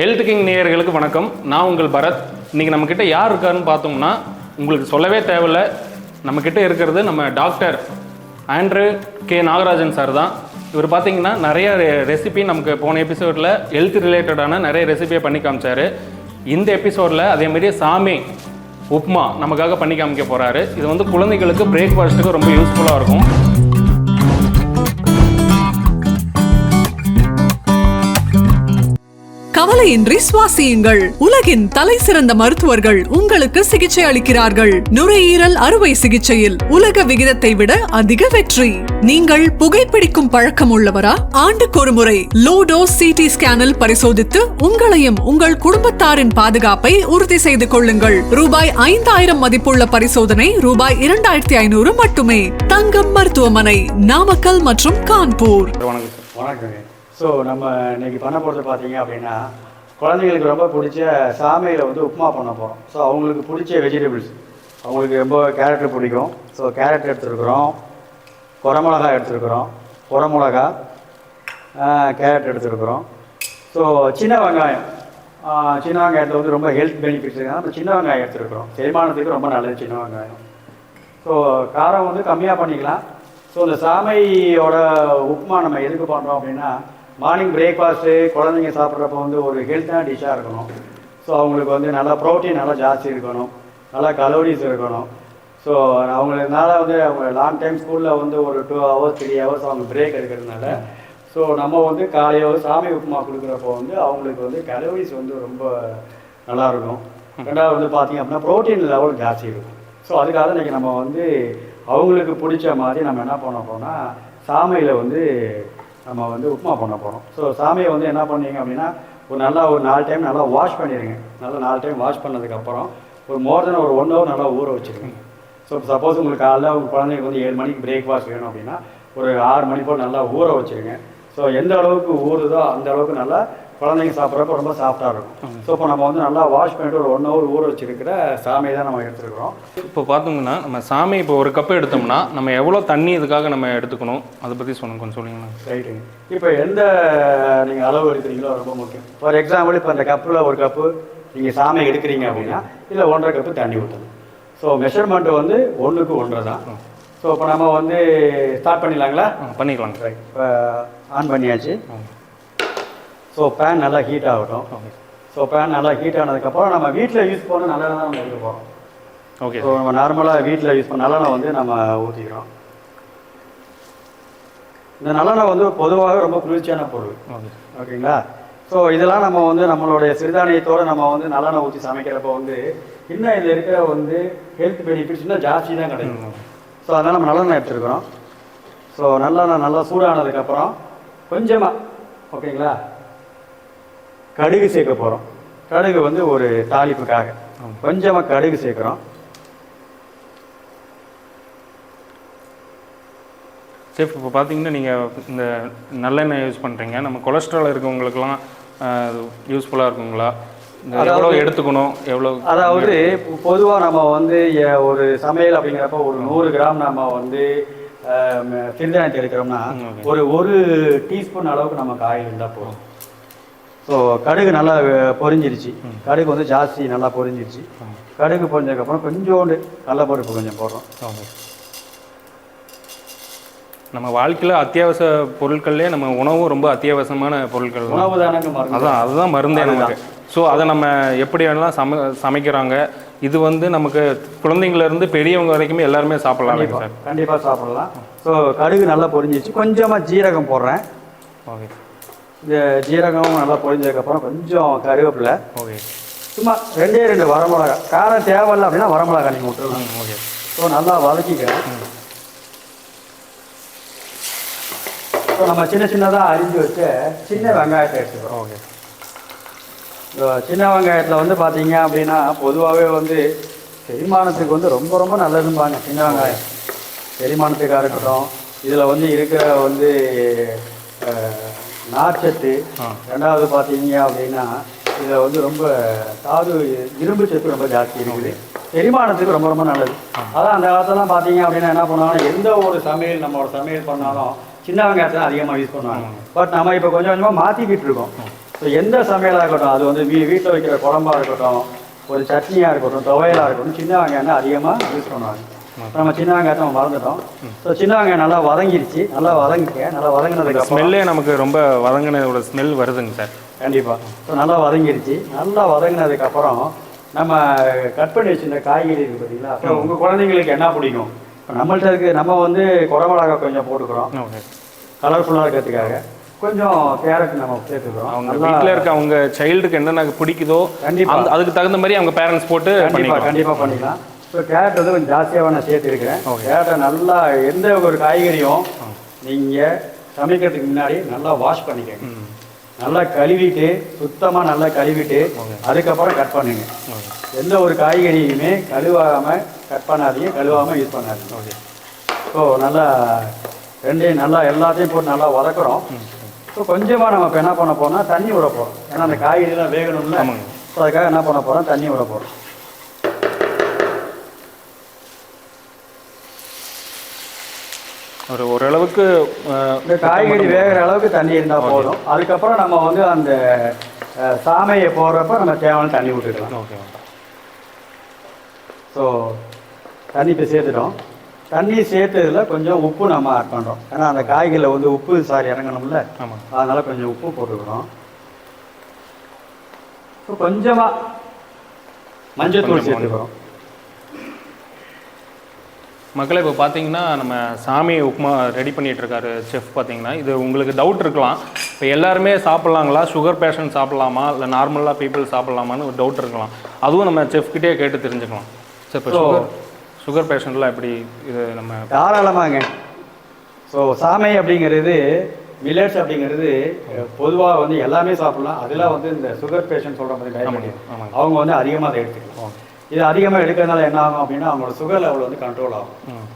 Health king நேயர்களுக்கு வணக்கம். நான் உங்கள் பரத். இன்றைக்கி நம்மக்கிட்ட யார் இருக்காருன்னு பார்த்தோம்னா உங்களுக்கு சொல்லவே தேவையில்ல. நம்மக்கிட்ட இருக்கிறது நம்ம doctor Andrew K Nagarajan sir தான். இவர் பார்த்தீங்கன்னா நிறைய ரெசிபி நமக்கு போன எபிசோடில் ஹெல்த் ரிலேட்டடான நிறைய ரெசிபியை பண்ணி காமிச்சார். இந்த எபிசோடில் அதேமாரி சாமி உப்மா நமக்காக பண்ணி காமிக்க போகிறாரு. இது வந்து குழந்தைகளுக்கு பிரேக்ஃபாஸ்ட்டுக்கு ரொம்ப யூஸ்ஃபுல்லாக இருக்கும். கவலையின்றி சுவாசியுங்கள். உலகின் தலை சிறந்த மருத்துவர்கள் உங்களுக்கு சிகிச்சை அளிக்கிறார்கள். நுரையீரல் அறுவை சிகிச்சையில் உலக விகிதத்தை விட அதிக வெற்றி. நீங்கள் புகைப்பிடிக்கும் பழக்கம் உள்ளவரா? ஆண்டுக்கு ஒரு முறை லோ டோஸ் சிடி ஸ்கேனில் பரிசோதித்து உங்களையும் உங்கள் குடும்பத்தாரின் பாதுகாப்பை உறுதி செய்து கொள்ளுங்கள். ரூபாய் 5000 மதிப்புள்ள பரிசோதனை ரூபாய் 2500 மட்டுமே. தங்கம் மருத்துவமனை, நாமக்கல் மற்றும் கான்பூர். வணக்கம். ஸோ நம்ம இன்றைக்கி பண்ண போகிறது பார்த்தீங்க அப்படின்னா குழந்தைங்களுக்கு ரொம்ப பிடிச்ச சாமையில் வந்து உப்புமா பண்ண போகிறோம். ஸோ அவங்களுக்கு பிடிச்ச வெஜிடபிள்ஸ், அவங்களுக்கு ரொம்ப கேரட் பிடிக்கும். ஸோ கேரட் எடுத்துருக்குறோம், குடமிளகா எடுத்துருக்குறோம், குடமிளகா, கேரட் எடுத்துருக்குறோம். ஸோ சின்ன வெங்காயம், சின்ன வெங்காயத்தில் வந்து ரொம்ப ஹெல்த் பெனிஃபிட்ஸ் இருக்காங்க. நம்ம சின்ன வெங்காயம் எடுத்துருக்குறோம், செரிமானத்துக்கு ரொம்ப நல்லது சின்ன வெங்காயம். ஸோ காரம் வந்து கம்மியாக பண்ணிக்கலாம். ஸோ இந்த சாமையோட உப்புமா நம்ம எதுக்கு பண்ணுறோம் அப்படின்னா மார்னிங் பிரேக்ஃபாஸ்ட்டு குழந்தைங்க சாப்பிட்றப்ப வந்து ஒரு ஹெல்த்தான டிஷ்ஷாக இருக்கணும். ஸோ அவங்களுக்கு வந்து நல்லா ப்ரோட்டீன் நல்லா ஜாஸ்தி இருக்கணும், நல்லா கலோரிஸ் இருக்கணும். ஸோ அவங்களுனால வந்து அவங்க லாங் டைம் ஸ்கூலில் வந்து ஒரு 2 hours 3 hours அவங்க பிரேக் எடுக்கிறதுனால ஸோ நம்ம வந்து காலையில் சாமி உப்புமா கொடுக்குறப்போ வந்து அவங்களுக்கு வந்து கலோரிஸ் வந்து ரொம்ப நல்லாயிருக்கும். ரெண்டாவது வந்து பார்த்திங்க அப்படின்னா ப்ரோட்டீன் லெவல் ஜாஸ்தி இருக்கும். ஸோ அதுக்காக இன்றைக்கி நம்ம வந்து அவங்களுக்கு பிடிச்ச மாதிரி நம்ம என்ன பண்ண போனால் சாமையில் வந்து நம்ம வந்து உப்புமா பண்ண போகிறோம். ஸோ சாமையை வந்து என்ன பண்ணீங்க அப்படின்னா ஒரு 4 டைம் நல்லா வாஷ் பண்ணிடுங்க. நல்லா 4 டைம் வாஷ் பண்ணதுக்கப்புறம் ஒரு மோர் தென் ஒரு 1 hour நல்லா ஊற வச்சுருங்க. ஸோ சப்போஸ் உங்களுக்கு காலைல உங்கள் குழந்தைங்களுக்கு வந்து 7 மணிக்கு பிரேக்ஃபாஸ்ட் வேணும் அப்படின்னா ஒரு 6 மணி போல் நல்லா ஊற வச்சுருங்க. ஸோ எந்த அளவுக்கு ஊறுதோ அந்த அளவுக்கு நல்லா குழந்தைங்க சாப்பிட்றப்ப ரொம்ப சாஃப்டாக இருக்கும். ஸோ இப்போ நம்ம வந்து நல்லா வாஷ் பண்ணிட்டு ஒரு 1 hour ஊற வச்சுருக்கிற சாமையை தான் நம்ம எடுத்துருக்குறோம். இப்போ பார்த்தோம்னா நம்ம சாமி இப்போ ஒரு கப்பு எடுத்தோம்னா நம்ம எவ்வளோ தண்ணி இதுக்காக நம்ம எடுத்துக்கணும், அதை பற்றி கொஞ்சம் சொல்லுங்கண்ணா. ரைட்டுங்க. இப்போ எந்த நீங்கள் அளவு எடுக்கிறீங்களோ ரொம்ப முக்கியம். ஃபார் எக்ஸாம்பிள் இப்போ அந்த கப்பில் ஒரு கப்பு நீங்கள் சாமை எடுக்கிறீங்க அப்படின்னா இல்லை 1.5 கப்பு தண்ணி ஊற்றணும். ஸோ மெஷர்மெண்ட்டு வந்து 1க்கு 1.5 தான். ஸோ இப்போ நம்ம வந்து ஸ்டார்ட் பண்ணிடலாங்களா? பண்ணிக்கலாம். ரைட். இப்போ ஆன் பண்ணியாச்சு. ஸோ பேன் நல்லா ஹீட் ஆகட்டும். ஸோ பேன் நல்லா ஹீட் ஆனதுக்கப்புறம் நம்ம வீட்டில் யூஸ் பண்ண நல்லெண்ணெய் தான் நம்ம எடுக்க போகிறோம். ஓகே. ஸோ நம்ம நார்மலாக வீட்டில் யூஸ் பண்ண நல்லெண்ணெய் வந்து நம்ம ஊற்றிக்கிறோம். இந்த நல்லெண்ணெய் வந்து பொதுவாக ரொம்ப குளிர்ச்சியான பொருள். ஓகேங்களா? ஸோ இதெல்லாம் நம்ம வந்து நம்மளுடைய சிறுதானியத்தோடு நம்ம வந்து நல்லெண்ணெய் ஊற்றி சமைக்கிறப்போ வந்து இன்னும் இதில் இருக்கிற வந்து ஹெல்த் பெனிஃபிட்ஸ் இன்னும் ஜாஸ்தி தான் கிடைக்கும். ஸோ அதனால் நம்ம நல்லெண்ணெய் எடுத்துருக்குறோம். ஸோ நல்லெண்ணெய் நல்லா சூடானதுக்கப்புறம் கொஞ்சமாக ஓகேங்களா கடுகு சேர்க்க போகிறோம். கடுகு வந்து ஒரு தாளிப்புக்காக கொஞ்சமாக கடுகு சேர்க்குறோம். சேஃப் இப்போ பார்த்தீங்கன்னா நீங்கள் இந்த நல்லெண்ணெய் யூஸ் பண்ணுறீங்க, நம்ம கொலஸ்ட்ரால் இருக்கவங்களுக்குலாம் யூஸ்ஃபுல்லாக இருக்குங்களா? எவ்வளோ எடுத்துக்கணும், எவ்வளோ? அதாவது பொதுவாக நம்ம வந்து ஒரு சமையல் அப்படிங்கிறப்ப ஒரு 100 கிராம் நம்ம வந்து சிறுதானியத்தை எடுக்கிறோம்னா ஒரு டீஸ்பூன் அளவுக்கு நமக்கு ஆயில் இருந்தால் போதும். ஸோ கடுகு நல்லா பொரிஞ்சிருச்சு, கடுகு வந்து ஜாஸ்தி நல்லா பொரிஞ்சிருச்சு. கடுகு பொரிஞ்சதுக்கப்புறம் கொஞ்சோண்டு கடலைப்பருப்பு கொஞ்சம் போடுறோம். நம்ம வாழ்க்கையில் அத்தியாவசிய பொருட்கள்லேயே நம்ம உணவும் ரொம்ப அத்தியாவசியமான பொருட்கள். உணவு தானங்க மருந்து. அதுதான் மருந்தே நமக்கு. ஸோ அதை நம்ம எப்படி வேணாலும் சமைக்கிறாங்க. இது வந்து நமக்கு குழந்தைங்கள்லேருந்து பெரியவங்க வரைக்குமே எல்லாருமே சாப்பிட்லாம் சார். கண்டிப்பாக சாப்பிடலாம். ஸோ கடுகு நல்லா பொரிஞ்சிருச்சு. கொஞ்சமாக ஜீரகம் போடுறேன். ஓகே. இந்த ஜீரகம் நல்லா பொரிஞ்சதுக்கப்புறம் கொஞ்சம் கருவேப்பிலை. ஓகே. சும்மா 2 வரமிளகா. காரம் தேவையில்லை அப்படின்னா வரமிளகா நீங்கள் விட்டுருலாம். ஓகே. ஸோ நல்லா வதக்கிக்கிறேன். ஸோ நம்ம சின்னதாக அரிஞ்சு வச்ச சின்ன வெங்காயத்தை எடுத்துக்கிறோம். ஓகே. சின்ன வெங்காயத்தில் வந்து பார்த்தீங்க அப்படின்னா பொதுவாகவே வந்து செரிமானத்துக்கு வந்து ரொம்ப ரொம்ப நல்லதும்பாங்க சின்ன வெங்காயம். செரிமானத்துக்காக இருக்கட்டும், இதில் வந்து இருக்கிற வந்து நார்ச்சத்து. ரெண்டாவது பார்த்தீங்க அப்படின்னா இதில் வந்து ரொம்ப இரும்பு சத்து ரொம்ப ஜாஸ்தி இருக்குது. செரிமானத்துக்கு ரொம்ப ரொம்ப நல்லது. அதான் அந்த காலத்துலாம் பார்த்தீங்க அப்படின்னா என்ன பண்ணுவாங்கன்னா எந்த ஒரு சமையல் நம்மளோட சமையல் பண்ணாலும் சின்ன வெங்காயத்தை அதிகமாக யூஸ் பண்ணுவாங்க. பட் நம்ம இப்போ கொஞ்சம் கொஞ்சமாக மாற்றிக்கிட்டு இருக்கோம். ஸோ எந்த சமையலாக இருக்கட்டும், அது வந்து வீட்டில் வைக்கிற குழம்பா இருக்கட்டும், ஒரு சட்னியாக இருக்கட்டும், துவையலாக இருக்கட்டும், சின்ன வெங்காயம் அதிகமாக யூஸ் பண்ணுவாங்க. நம்ம சின்ன வெங்காயத்தை நம்ம மறந்துட்டோம். ஸோ சின்ன வெங்காயம் நல்லா வதங்கிடுச்சு, நல்லா வதங்கினதுக்கு ஸ்மெல்லே நமக்கு ரொம்ப வதங்கினதோட ஸ்மெல் வருதுங்க சார். கண்டிப்பாக. ஸோ நல்லா வதங்கிடுச்சு. நல்லா வதங்கினதுக்கப்புறம் நம்ம கட் பண்ணி வச்சுருந்த காய்கறி இருக்குது பார்த்தீங்களா. அப்புறம் உங்கள் குழந்தைங்களுக்கு என்ன பிடிக்கும்? இப்போ நம்மள்ட்ட இருக்குது, நம்ம வந்து குடமிளகா கொஞ்சம் போட்டுக்கிறோம் கலர்ஃபுல்லாக இருக்கிறதுக்காக. கொஞ்சம் கேரட் நம்ம சேர்த்துக்கிறோம். அவங்க வீட்டில் இருக்க அவங்க சைல்டுக்கு என்னென்ன பிடிக்குதோ கண்டிப்பாக அதுக்கு தகுந்த மாதிரி அவங்க பேரண்ட்ஸ் போட்டு கண்டிப்பாக பண்ணிக்கலாம். ஸோ கேரட் வந்து கொஞ்சம் ஜாஸ்தியாக நான் சேர்த்துருக்கிறேன். கேரட்டை நல்லா எந்த ஒரு காய்கறியும் நீங்கள் சமைக்கிறதுக்கு முன்னாடி நல்லா வாஷ் பண்ணிக்கங்க. நல்லா கழுவிட்டு, சுத்தமாக நல்லா கழுவிட்டு அதுக்கப்புறம் கட் பண்ணுங்க. எந்த ஒரு காய்கறியுமே கழுவாமல் கட் பண்ணாதீங்க, கழுவாமல் யூஸ் பண்ணாதீங்க. ஸோ நல்லா ரெண்டையும் நல்லா எல்லாத்தையும் போட்டு நல்லா வதக்குறோம். ஸோ கொஞ்சமாக நம்ம இப்போ என்ன பண்ண போகிறோம்னா தண்ணி விட போகிறோம். ஏன்னா அந்த காய்கறிலாம் வேகணும்ல. ஸோ அதுக்காக என்ன பண்ண போகிறோம், தண்ணி விட போகிறோம். ஓரளவுக்கு இந்த காய்கறி வேகிற அளவுக்கு தண்ணி இருந்தால் போதும். அதுக்கப்புறம் நம்ம வந்து அந்த சாமையை போடுறப்ப நம்ம தேவையான தண்ணி விட்டுக்கலாம். ஸோ தண்ணி இப்போ சேர்த்துட்டோம். தண்ணி சேர்த்ததில் கொஞ்சம் உப்பு நம்ம ஆட் பண்ணுறோம். ஏன்னா அந்த காய்கறியில் வந்து உப்பு இறங்கணும்ல, அதனால் கொஞ்சம் உப்பு போட்டுக்கிறோம். ஸோ கொஞ்சமாக மஞ்சத்தூள் சேர்த்துக்கிறோம். மக்களை இப்போ பார்த்தீங்கன்னா நம்ம சாமி உப்புமா ரெடி பண்ணிகிட்டு இருக்காரு செஃப். பார்த்தீங்கன்னா இது உங்களுக்கு டவுட் இருக்கலாம், இப்போ எல்லாருமே சாப்பிட்லாங்களா, சுகர் பேஷண்ட் சாப்பிட்லாமா, இல்லை நார்மலாக பீப்புள் சாப்பிட்லாமான்னு ஒரு டவுட் இருக்கலாம். அதுவும் நம்ம செஃப்கிட்டே கேட்டு தெரிஞ்சுக்கலாம். சார் இப்போ சுகர் பேஷண்ட்லாம் எப்படி இது நம்ம தாராளமாங்க. ஸோ சாமை அப்படிங்கிறது, மில்லட்ஸ் அப்படிங்கிறது பொதுவாக வந்து எல்லாமே சாப்பிட்லாம். அதெல்லாம் வந்து இந்த சுகர் பேஷண்ட் சொல்கிற மாதிரி அவங்க வந்து அதிகமாக அதை எடுத்துக்கலாம். இது அதிகமாக எடுக்கிறதுனால என்ன ஆகும் அப்படின்னா அவங்களோட சுகர் லெவல் வந்து கண்ட்ரோல் ஆகும்.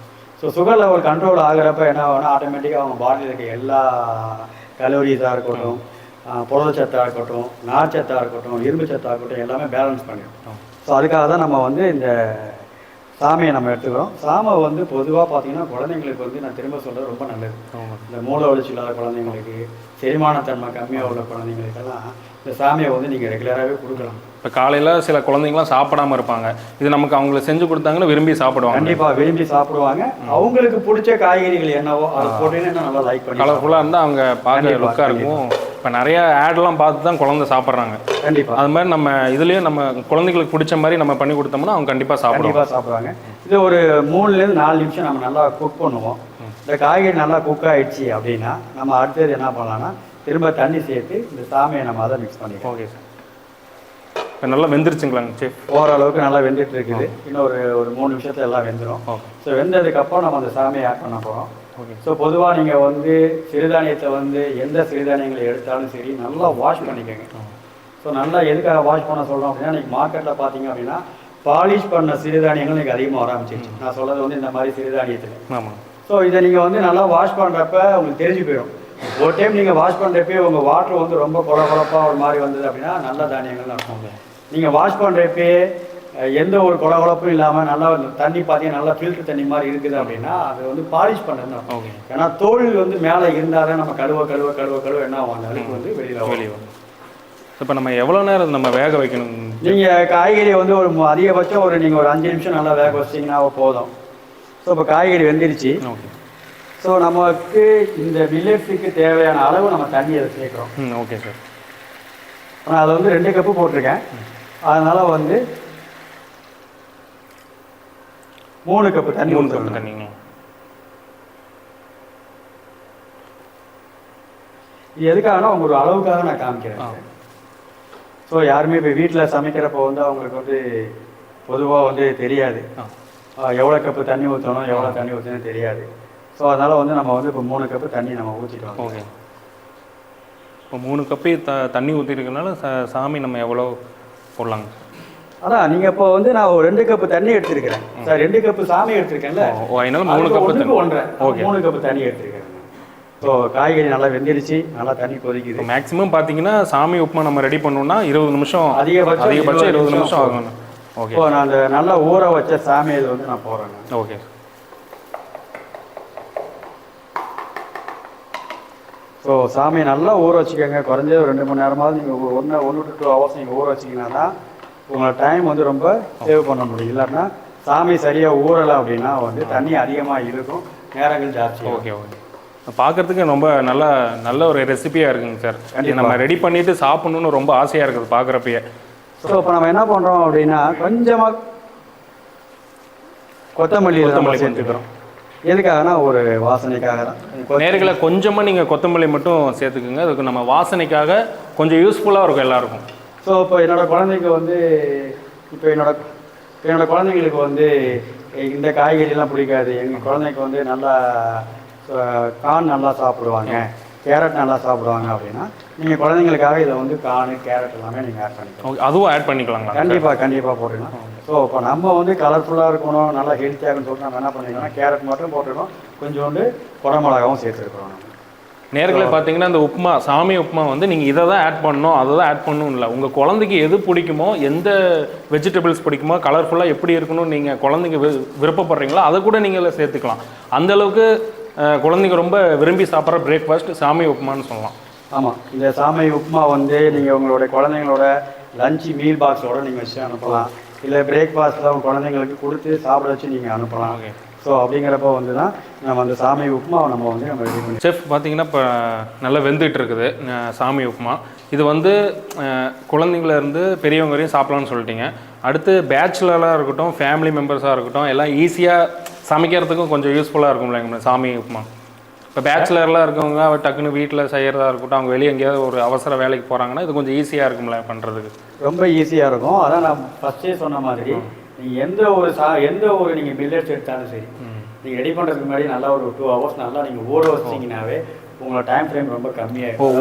ஸோ சுகர் லெவல் கண்ட்ரோல் ஆகிறப்ப என்ன ஆகும்னா ஆட்டோமேட்டிக்காக அவங்க பாடியில் இருக்க எல்லா கலோரிஸாக இருக்கட்டும், புரதச்சத்தாக இருக்கட்டும், நார்ச்சத்தாக இருக்கட்டும், இரும்பு சத்தாக இருக்கட்டும், எல்லாமே பேலன்ஸ் பண்ணிடும். ஸோ அதுக்காக தான் நம்ம வந்து இந்த சாமையை நம்ம எடுத்துக்கிறோம். சாமை வந்து பொதுவாக பார்த்தீங்கன்னா குழந்தைங்களுக்கு வந்து நான் திரும்ப சொல்கிறது ரொம்ப நல்லது. இந்த மூளை வளர்ச்சி இல்லாத குழந்தைங்களுக்கு, செரிமானத்தன்மை கம்மியாக உள்ள குழந்தைங்களுக்கெல்லாம் இந்த சாமையை வந்து நீங்கள் ரெகுலராகவே கொடுக்கலாம். இப்போ காலையில் சில குழந்தைங்களாம் சாப்பிடாமல் இருப்பாங்க, இது நமக்கு அவங்கள செஞ்சு கொடுத்தாங்கன்னா விரும்பி சாப்பிடுவாங்க. கண்டிப்பாக விரும்பி சாப்பிடுவாங்க. அவங்களுக்கு பிடிச்ச காய்கறிகள் என்னவோ அதை போட்டீங்கன்னா நல்லா லைக் பண்ணி கலர்ஃபுல்லாக இருந்தால் அவங்க பார்க்க லுக்காக இருக்கும். இப்போ நிறைய ஆட்லாம் பார்த்து தான் குழந்தை சாப்பிட்றாங்க. கண்டிப்பாக அது மாதிரி நம்ம இதுலேயும் நம்ம குழந்தைங்களுக்கு பிடிச்ச மாதிரி நம்ம பண்ணி கொடுத்தோம்னா அவங்க கண்டிப்பாக சாப்பிடுவாங்க. இது ஒரு 3லேருந்து 4 நிமிஷம் நம்ம நல்லா குக் பண்ணுவோம். இந்த காய்கறி நல்லா குக் ஆகிடுச்சு அப்படின்னா நம்ம அடுத்தது என்ன பண்ணலாம்னா திரும்ப தண்ணி சேர்த்து இந்த சாமையை நம்ம அதை மிக்ஸ் பண்ணிக்கலாம். Okay sir. இப்போ நல்லா வெந்துருச்சுங்களாங்க செஃப்? ஓரளவுக்கு நல்லா வெந்துட்டு இருக்குது. இன்னும் ஒரு 3 நிமிஷத்துல எல்லாம் வெந்துடும். ஸோ வெந்ததுக்கப்புறம் நம்ம அந்த சாமையை ஆட் பண்ண போகிறோம். ஸோ பொதுவாக நீங்கள் வந்து சிறுதானியத்தை வந்து எந்த சிறுதானியங்களை எடுத்தாலும் சரி நல்லா வாஷ் பண்ணிக்கோங்க. ஸோ நல்லா எதுக்காக வாஷ் பண்ண சொல்கிறோம் அப்படின்னா இன்றைக்கி மார்க்கெட்டில் பார்த்தீங்க அப்படின்னா பாலிஷ் பண்ண சிறுதானியங்கள் இன்றைக்கி அதிகமாக வர ஆரம்பிச்சிருச்சு. நான் சொல்கிறது வந்து இந்த மாதிரி சிறுதானியத்தில். ஆமாம். ஸோ இதை நீங்கள் வந்து நல்லா வாஷ் பண்ணுறப்ப உங்களுக்கு தெரிஞ்சு போயிடும். ஒரு டைம் நீங்கள் வாஷ் பண்ணுறப்பே உங்கள் வாட்டர் வந்து ரொம்ப குழப்பாக ஒரு மாதிரி வந்தது அப்படின்னா நல்ல தானியங்கள் இருக்கும். நீங்கள் வாஷ் பண்ணுறப்பே எந்த ஒரு குழப்பும் இல்லாமல் நல்லா தண்ணி பார்த்தீங்கன்னா நல்லா ஃபில்டர் தண்ணி மாதிரி இருக்குது அப்படின்னா அது வந்து பாலிஷ் பண்ணுறது. ஏன்னா தோல் வந்து மேலே இருந்தால் தான் நம்ம கழுவ என்ன ஆகும், அந்த அழுக்கு வந்து வெளியில் வரும். இப்போ நம்ம எவ்வளோ நேரம் நம்ம வேக வைக்கணும்? நீங்கள் காய்கறியை வந்து ஒரு அதிகபட்சம் நீங்கள் ஒரு 5 நிமிஷம் நல்லா வேக வச்சிங்கன்னா போதும். ஸோ இப்போ காய்கறி வெந்துருச்சு. ஸோ நமக்கு இந்த மில்லட்ஸுக்கு தேவையான அளவு நம்ம தண்ணி அதை சேர்க்குறோம். Okay sir. நான் அதை வந்து 2 கப்பு போட்டிருக்கேன். அதனால் வந்து 3 கப்பு தண்ணி தண்ணிங்க. இது எதுக்காகனா அவங்க ஒரு அளவுக்காக நான் காமிக்கிறேன். ஸோ யாருமே இப்போ வீட்டில் சமைக்கிறப்போ வந்து அவங்களுக்கு வந்து பொதுவாக வந்து தெரியாது எவ்வளோ கப்பு தண்ணி ஊற்றணும், எவ்வளோ தண்ணி ஊற்றணும் தெரியாது. ஸோ அதனால் வந்து நம்ம வந்து இப்போ 3 கப்பு தண்ணி நம்ம ஊற்றிட்டோம். ஓகே. இப்போ 3 கப்பு தண்ணி ஊற்றிருக்கனால சாமி நம்ம எவ்வளோ போடலாங்க? அதான் நீங்கள் இப்போ வந்து நான் ஒரு 2 கப்பு தண்ணி எடுத்துருக்கிறேன் சார். 2 கப்பு சாமி எடுத்துருக்கேன்ல, அதனால 3 கப்பு 3 கப்பு தண்ணி எடுத்துருக்கேன். ஸோ காய்கறி நல்லா வெந்துருச்சு, நல்லா தண்ணி கொதிக்குது. மேக்ஸிமம் பார்த்தீங்கன்னா சாமி உப்புமா நம்ம ரெடி பண்ணோம்னா 20 நிமிஷம், அதிகபட்சம் 20 நிமிஷம் ஆகும். ஓகே. இப்போ நான் அந்த நல்லா ஊற வச்ச சாமியை வந்து நான் போடுறேன். ஓகே. ஸோ ஸோ சாமியை நல்லா ஊற வச்சுக்கோங்க. குறைஞ்சது ஒரு 2 மணி நேரமாவது நீங்கள் 1 to 2 ஹவர்ஸ் நீங்கள் ஊற வச்சிங்கன்னா தான் உங்களோட டைம் வந்து ரொம்ப சேவ் பண்ண முடியும். இல்லாட்டினா சாமி சரியாக ஊறலை அப்படின்னா வந்து தண்ணி அதிகமாக இருக்கும், நேரங்கள் ஜாஸ்தி. Okay okay. பார்க்கறதுக்கு ரொம்ப நல்ல ஒரு ரெசிபியாக இருக்குங்க சார். நம்ம ரெடி பண்ணிவிட்டு சாப்பிட்ணுன்னு ரொம்ப ஆசையாக இருக்குது பார்க்குறப்பயே. ஸோ இப்போ நம்ம என்ன பண்ணுறோம் அப்படின்னா கொஞ்சமாக கொத்தமல்லியில் நம்ம சேர்த்துக்கிறோம். எதுக்காகனா ஒரு வாசனைக்காக தான். நேர்களை கொஞ்சமாக நீங்கள் கொத்தமல்லி மட்டும் சேர்த்துக்குங்க. அதுக்கு நம்ம வாசனைக்காக கொஞ்சம் யூஸ்ஃபுல்லாக இருக்கும் எல்லாருக்கும். ஸோ இப்போ என்னோடய குழந்தைக்கு வந்து என்னோட குழந்தைங்களுக்கு வந்து இந்த காய்கறிலாம் பிடிக்காது. எங்கள் குழந்தைக்கு வந்து நல்லா கார்ன் நல்லா சாப்பிடுவாங்க, கேரட் நல்லா சாப்பிடுவாங்க அப்படின்னா நீங்கள் குழந்தைங்களுக்காக இதில் வந்து கார்னு கேரட் எல்லாமே நீங்கள் ஆட் பண்ணிக்கலாம். அதுவும் ஆட் பண்ணிக்கலாங்களா? கண்டிப்பாக போட்டுக்கலாம். ஸோ இப்போ நம்ம வந்து கலர்ஃபுல்லாக இருக்கணும், நல்லா ஹெல்த்தியாகனு சொல்லிட்டு நம்ம என்ன பண்ணிக்கணும்னா கேரட் மட்டும் போட்டுருக்கோம், கொஞ்சோண்டு குடமிளகாவும் சேர்த்துருக்குறோம். நேர்களை பார்த்தீங்கன்னா இந்த உப்புமா, சாமி உப்புமா வந்து நீங்கள் இதை தான் ஆட் பண்ணணும், அதை தான் ஆட் பண்ணணும் இல்லை. உங்கள் குழந்தைக்கு எது பிடிக்குமோ, எந்த வெஜிடபிள்ஸ் பிடிக்குமோ, கலர்ஃபுல்லாக எப்படி இருக்கணும்னு நீங்கள் குழந்தைங்க விருப்பப்படுறீங்களோ அதை கூட நீங்கள் சேர்த்துக்கலாம். அந்தளவுக்கு குழந்தைங்க ரொம்ப விரும்பி சாப்பிட்ற பிரேக்ஃபாஸ்ட் சாமி உப்புமான்னு சொல்லலாம். ஆமாம், இந்த சாமி உப்புமா வந்து நீங்கள் உங்களுடைய குழந்தைங்களோட லஞ்ச் மீல் பாக்ஸோடு நீங்கள் வச்சு அனுப்பலாம், இல்லை பிரேக்ஃபாஸ்ட்டில் உங்கள் குழந்தைங்களுக்கு கொடுத்து சாப்பிட வச்சு நீங்கள் அனுப்பலாம். ஓகே. ஸோ அப்படிங்கிறப்ப வந்து தான் நம்ம அந்த சாமி உப்புமாவை நம்ம ரெடி பண்ணி. செஃப் பார்த்தீங்கன்னா இப்போ நல்லா வெந்துட்டு இருக்குது சாமி உப்புமா. இது வந்து குழந்தைங்களேருந்து பெரியவங்க வரையும் சாப்பிட்லான்னு சொல்லிட்டீங்க. அடுத்து பேச்சுலராக இருக்கட்டும், ஃபேமிலி மெம்பர்ஸாக இருக்கட்டும், எல்லாம் ஈஸியாக சமைக்கிறதுக்கும் கொஞ்சம் யூஸ்ஃபுல்லாக இருக்கும்ல சாமி உப்புமா. இப்போ பேச்சுலர்லாம் இருக்கவங்க டக்குன்னு வீட்டில் செய்கிறதா இருக்கட்டும், அவங்க வெளியே எங்கேயாவது ஒரு அவசர வேலைக்கு போகிறாங்கன்னா இது கொஞ்சம் ஈஸியாக இருக்கும்ல பண்ணுறதுக்கு. ரொம்ப ஈஸியாக இருக்கும். அதான் நான் ஃபஸ்ட்டே சொன்ன மாதிரி நீங்கள் எந்த ஒரு நீங்கள் மில்லட்ஸ் எடுத்தாலும் சரி, நீங்கள் ரெடி பண்ணுறதுக்கு முன்னாடி நல்லா ஒரு 2 ஹவர்ஸ் நல்லா நீங்கள் ஊற வச்சிங்கனாவே உங்களோட டைம் ஃப்ரேம் ரொம்ப கம்மியாகும்.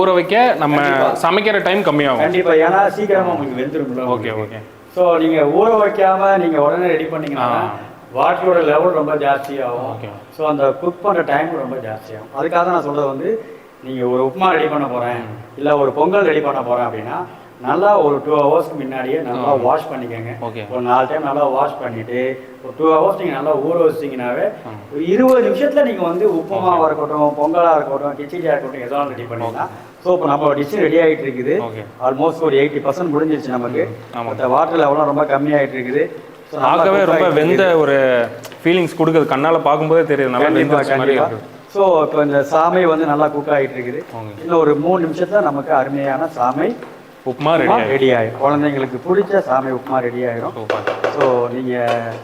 ஊற வைக்க நம்ம சமைக்கிற டைம் கம்மியாகும். கண்டிப்பாக, ஏன்னா சீக்கிரமாக உங்களுக்கு வெந்துருக்கும்ல. ஓகே. ஸோ நீங்கள் ஊற வைக்காமல் நீங்கள் உடனே ரெடி பண்ணிங்கன்னா வாட்டரோட லெவல் ரொம்ப ஜாஸ்தியாகும். ஸோ அந்த குக் பண்ணுற டைம் ரொம்ப ஜாஸ்தியாகும். அதுக்காக தான் நான் சொல்கிறது வந்து நீங்கள் ஒரு உப்புமா ரெடி பண்ண போகிறேன், இல்லை ஒரு பொங்கல் ரெடி பண்ண போகிறேன் அப்படின்னா நல்லா ஒரு 2 ஹவர்ஸ்க்கு முன்னாடியே நல்லா வாஷ் பண்ணிக்கோங்க. ஒரு 4 டைம் நல்லா வாஷ் பண்ணிவிட்டு ஒரு 2 ஹவர்ஸ் நீங்கள் நல்லா ஊற வச்சிங்கனாவே ஒரு 20 நிமிஷத்தில் நீங்கள் வந்து உப்புமாவாக இருக்கட்டும், பொங்கலாக இருக்கட்டும், கிச்சடியாக இருக்கட்டும், எதாவது ரெடி பண்ணிக்கலாம். ஸோ இப்போ நம்ம டிஷ் ரெடி ஆகிட்டு இருக்குது. ஆல்மோஸ்ட் ஒரு 80% முடிஞ்சிருச்சு நமக்கு. மற்ற வாட்டர் லெவலாம் ரொம்ப கம்மியாகிட்டு இருக்குது. பார்க்கவே ரொம்ப வெந்த ஒரு ஃபீலிங்ஸ் கொடுக்குது, கண்ணால் பார்க்கும்போதே தெரியுது நல்லா வெந்த மாதிரி இருக்குது. ஸோ இப்போ இந்த சாமை வந்து நல்லா குக் ஆகிட்டு இருக்குது. இன்னும் ஒரு 3 நிமிஷத்தில் நமக்கு அருமையான சாமை உப்புமா ரெடி ஆகிடும். குழந்தைங்களுக்கு பிடிச்ச சாமை உப்புமா ரெடி ஆகிடும். ஸோ நீங்கள்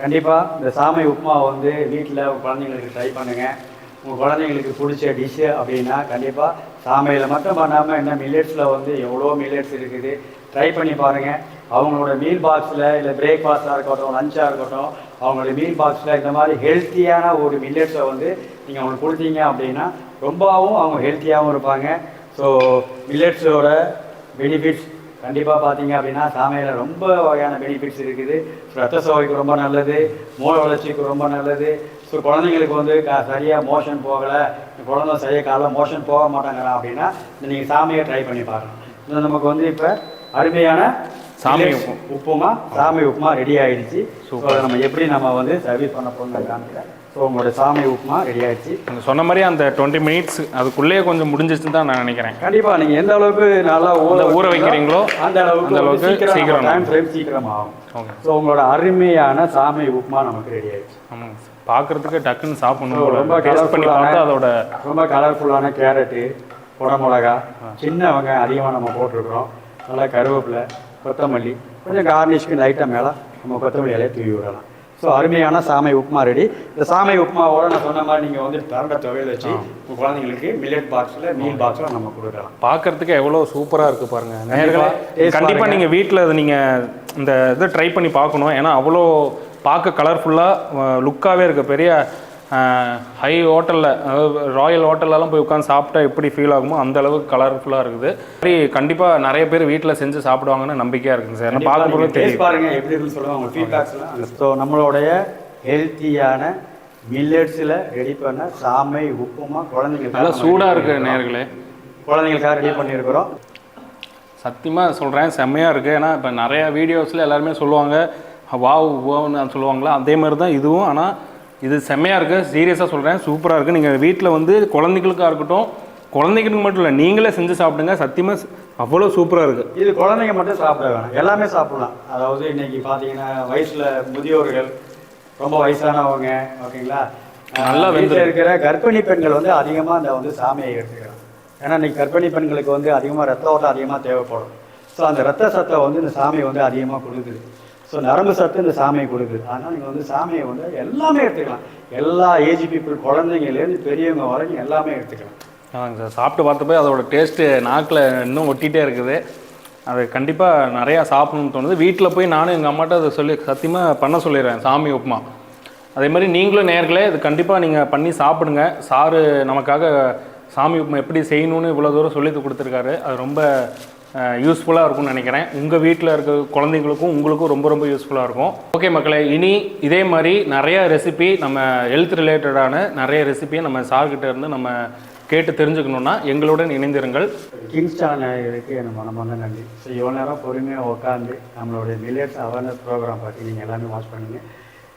கண்டிப்பாக இந்த சாமை உப்புமா வந்து வீட்டில் உங்கள் குழந்தைங்களுக்கு ட்ரை பண்ணுங்கள். உங்கள் குழந்தைங்களுக்கு பிடிச்ச டிஷ்ஷு அப்படின்னா கண்டிப்பாக சாமையில் மட்டும் பண்ணாமல் இன்னும் மில்லட்ஸில் வந்து எவ்வளோ மில்லட்ஸ் இருக்குது, ட்ரை பண்ணி பாருங்கள். அவங்களோட மீல் பாக்ஸில் இல்லை பிரேக்ஃபாஸ்ட்டாக இருக்கட்டும், லஞ்சாக இருக்கட்டும், அவங்களோட மீல் பாக்ஸில் இந்த மாதிரி ஹெல்த்தியான ஒரு மில்லட்ஸை வந்து நீங்கள் அவங்களுக்கு கொடுத்தீங்க அப்படின்னா ரொம்பவும் அவங்க ஹெல்த்தியாகவும் இருப்பாங்க. ஸோ மில்லட்ஸோட பெனிஃபிட்ஸ் கண்டிப்பாக பார்த்தீங்க அப்படின்னா சாமையில் ரொம்ப வகையான பெனிஃபிட்ஸ் இருக்குது. ரத்த சோகைக்கு ரொம்ப நல்லது, மூளை வளர்ச்சிக்கு ரொம்ப நல்லது. ஸோ குழந்தைங்களுக்கு வந்து சரியாக மோஷன் போகலை, குழந்தை சரியாக காலைல மோஷன் போக மாட்டாங்களா அப்படின்னா நீங்கள் சாமையை ட்ரை பண்ணி பார்க்கலாம். இது நமக்கு வந்து இப்போ அருமையான சாமி உப்புமா ரெடி ஆகிடுச்சு. ஸோ அதை நம்ம வந்து சர்வீஸ் பண்ண போகிறோம் காமிக்கிறேன். ஸோ உங்களோட சாமி உப்புமா ரெடி ஆகிடுச்சு. நீங்கள் சொன்ன மாதிரி அந்த 20 மினிட்ஸ் அதுக்குள்ளேயே கொஞ்சம் முடிஞ்சிச்சுன்னு தான் நான் நினைக்கிறேன். கண்டிப்பாக நீங்கள் எந்த அளவுக்கு நல்லா ஊற வைக்கிறீங்களோ அந்த அளவுக்கு சீக்கிரம் டைம் ஃப்ரேம் சீக்கிரம் ஆகும். ஸோ உங்களோட அருமையான சாமி உப்புமா நமக்கு ரெடி ஆகிடுச்சு. ஆமாங்க, பார்க்குறதுக்கு டக்குன்னு சாப்பிடணும். ரொம்ப கலர்ஃபுல்லான கேரட்டு, குடமிளகா, சின்ன வெங்காயம் அதிகமாக நம்ம போட்டிருக்கிறோம். நல்லா கருவேப்பிலை, கொத்தமல்லி, கொஞ்சம் கார்னிஷ்க்கு லைட்டாக மேலே நம்ம கொத்தமல்லி இலையை தூவி விடலாம். ஸோ அருமையான சாமை உப்புமா ரெடி. இந்த சாமை உப்புமாவோட நான் சொன்ன மாதிரி நீங்கள் வந்து தரண்ட துவையல் வச்சு உங்கள் குழந்தைங்களுக்கு மில்லட் பாக்ஸில் மீல் பாக்ஸில் நம்ம கொடுக்கலாம். பார்க்கறதுக்கு எவ்வளோ சூப்பராக இருக்குது பாருங்கள். நேர்களை கண்டிப்பாக நீங்கள் வீட்டில் அதை நீங்கள் இந்த இதை ட்ரை பண்ணி பார்க்கணும். ஏன்னா அவ்வளோ பார்க்க கலர்ஃபுல்லாக லுக்காகவே இருக்குது. பெரிய ஹை ஹோட்டலில், அதாவது ராயல் ஹோட்டல்லலாம் போய் உட்காந்து சாப்பிட்டா எப்படி ஃபீல் ஆகுமோ அந்த அளவுக்கு கலர்ஃபுல்லாக இருக்குது. சரி, கண்டிப்பாக நிறைய பேர் வீட்டில் செஞ்சு சாப்பிடுவாங்கன்னு நம்பிக்கையாக இருக்குங்க சார். நான் பார்க்கும்போது தெரியும் பாருங்கள் எப்படி இருக்குன்னு சொல்லுவாங்க ஃபீட்பேக்ஸ்லாம். ஸோ நம்மளுடைய ஹெல்த்தியான மில்லட்ஸில் ரெடி பண்ண சாமை உப்புமா குழந்தைங்களுக்கு நல்லா சூடாக இருக்குது. நேர்களே, குழந்தைங்களுக்காக ரெடி பண்ணியிருக்கிறோம். சத்தியமாக சொல்கிறேன், செம்மையாக இருக்குது. ஏன்னா இப்போ நிறையா வீடியோஸில் எல்லாருமே சொல்லுவாங்க வாவ்னு சொல்லுவாங்களா, அதே மாதிரி தான் இதுவும். ஆனால் இது செம்மையாக இருக்குது, சீரியஸாக சொல்கிறேன், சூப்பராக இருக்குது. நீங்கள் வீட்டில் வந்து குழந்தைகளுக்காக இருக்கட்டும், குழந்தைங்களுக்கு மட்டும் இல்லை, நீங்களே செஞ்சு சாப்பிடுங்க, சத்தியமாக அவ்வளோ சூப்பராக இருக்குது. இது குழந்தைங்க மட்டும் சாப்பிட வேணாம், எல்லாமே சாப்பிடலாம். அதாவது இன்னைக்கு பார்த்தீங்கன்னா வயசில் முதியோர்கள், ரொம்ப வயசானவங்க, ஓகேங்களா, நல்லா வீட்டில் இருக்கிற கர்ப்பிணி பெண்கள் வந்து அதிகமாக அந்த வந்து சாமியை எடுத்துக்கலாம். ஏன்னா இன்னைக்கு கர்ப்பிணி பெண்களுக்கு வந்து அதிகமாக ரத்த ஓட்டம் அதிகமாக தேவைப்படும். ஸோ அந்த ரத்த சத்தை வந்து இந்த சாமி வந்து அதிகமாக கொடுக்குது. ஸோ நரம்பு சத்து இந்த சாமியை கொடுக்குது. அதனால் நீங்கள் வந்து சாமியை வந்து எல்லாமே எடுத்துக்கலாம். எல்லா ஏஜ் பீப்புள், குழந்தைங்கலேருந்து பெரியவங்க வரைக்கும் எல்லாமே எடுத்துக்கலாம். ஆமாங்க சார், சாப்பிட்டு பார்த்தப்போ அதோட டேஸ்ட்டு நாக்கில் இன்னும் ஒட்டிகிட்டே இருக்குது. அது கண்டிப்பாக நிறையா சாப்பிடணும்னு தோணுது. வீட்டில் போய் நானும் எங்கள் அம்மாட்ட அதை சொல்லி சத்தியமாக பண்ண சொல்லிடுறேன், சாமி உப்புமா. அதே மாதிரி நீங்களும் நேர்களே இது கண்டிப்பாக நீங்கள் பண்ணி சாப்பிடுங்க. சாரு நமக்காக சாமி உப்புமா எப்படி செய்யணும்னு இவ்வளோ தூரம் சொல்லி கொடுத்துருக்காரு. அது ரொம்ப யூஸ்ஃபுல்லாக இருக்கும்னு நினைக்கிறேன். உங்கள் வீட்டில் இருக்க குழந்தைங்களுக்கும் உங்களுக்கும் ரொம்ப ரொம்ப யூஸ்ஃபுல்லாக இருக்கும். ஓகே மக்களே, இனி இதே மாதிரி நிறையா ரெசிபி, நம்ம ஹெல்த் ரிலேட்டடான நிறைய ரெசிபியை நம்ம சார்கிட்ட இருந்து நம்ம கேட்டு தெரிஞ்சுக்கணுன்னா எங்களுடன் இணைந்திருங்கள். கிங்ஸ் சேனலுக்கு நம்ம மனமார்ந்த நன்றி. ஸோ இவ்வளோ நேரம் பொறுமையாக உட்காந்து நம்மளுடைய மில்லட்ஸ் அவேர்னஸ் ப்ரோக்ராம் பற்றி நீங்கள் எல்லாமே வாட்ச் பண்ணுங்க.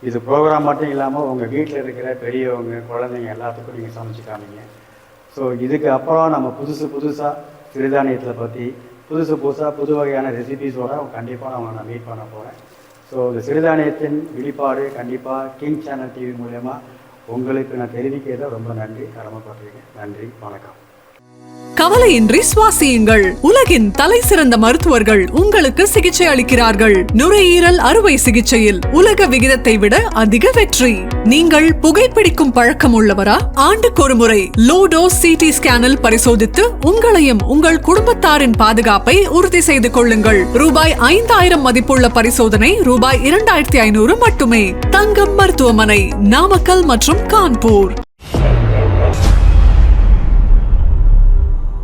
இது ப்ரோக்ராம் மட்டும் இல்லாமல் உங்கள் வீட்டில் இருக்கிற பெரியவங்க, குழந்தைங்க எல்லாத்துக்கும் நீங்கள் சமைச்சு காமிங்க. ஸோ இதுக்கு அப்புறம் நம்ம புதுசாக சிறுதானியத்தில் பற்றி புதுசாக புது வகையான ரெசிபீஸோட கண்டிப்பாக நான் மீட் பண்ண போகிறேன். ஸோ இந்த சிறுதானியத்தின் வெளிப்பாடு கண்டிப்பாக கிங் சேனல் டிவி மூலயமா உங்களுக்கு நான் தெரிவிக்கிறத ரொம்ப நன்றி கடமைப்பட்டிருக்கேன். நன்றி, வணக்கம். கவலையின்றி சுவாசியுங்கள். உலகின் தலை சிறந்த மருத்துவர்கள் உங்களுக்கு சிகிச்சை அளிக்கிறார்கள். நுரையீரல் அறுவை சிகிச்சையில் உலக விகிதத்தை விட அதிக வெற்றி. நீங்கள் புகைப்பிடிக்கும் பழக்கம் உள்ளவரா? ஆண்டுக்கு ஒரு முறை லோ டோஸ் சிடி ஸ்கேனில் பரிசோதித்து உங்களையும் உங்கள் குடும்பத்தாரின் பாதுகாப்பை உறுதி செய்து கொள்ளுங்கள். ரூபாய் 5000 மதிப்புள்ள பரிசோதனை ரூபாய் 2500 மட்டுமே. தங்கம் மருத்துவமனை, நாமக்கல் மற்றும் கான்பூர்.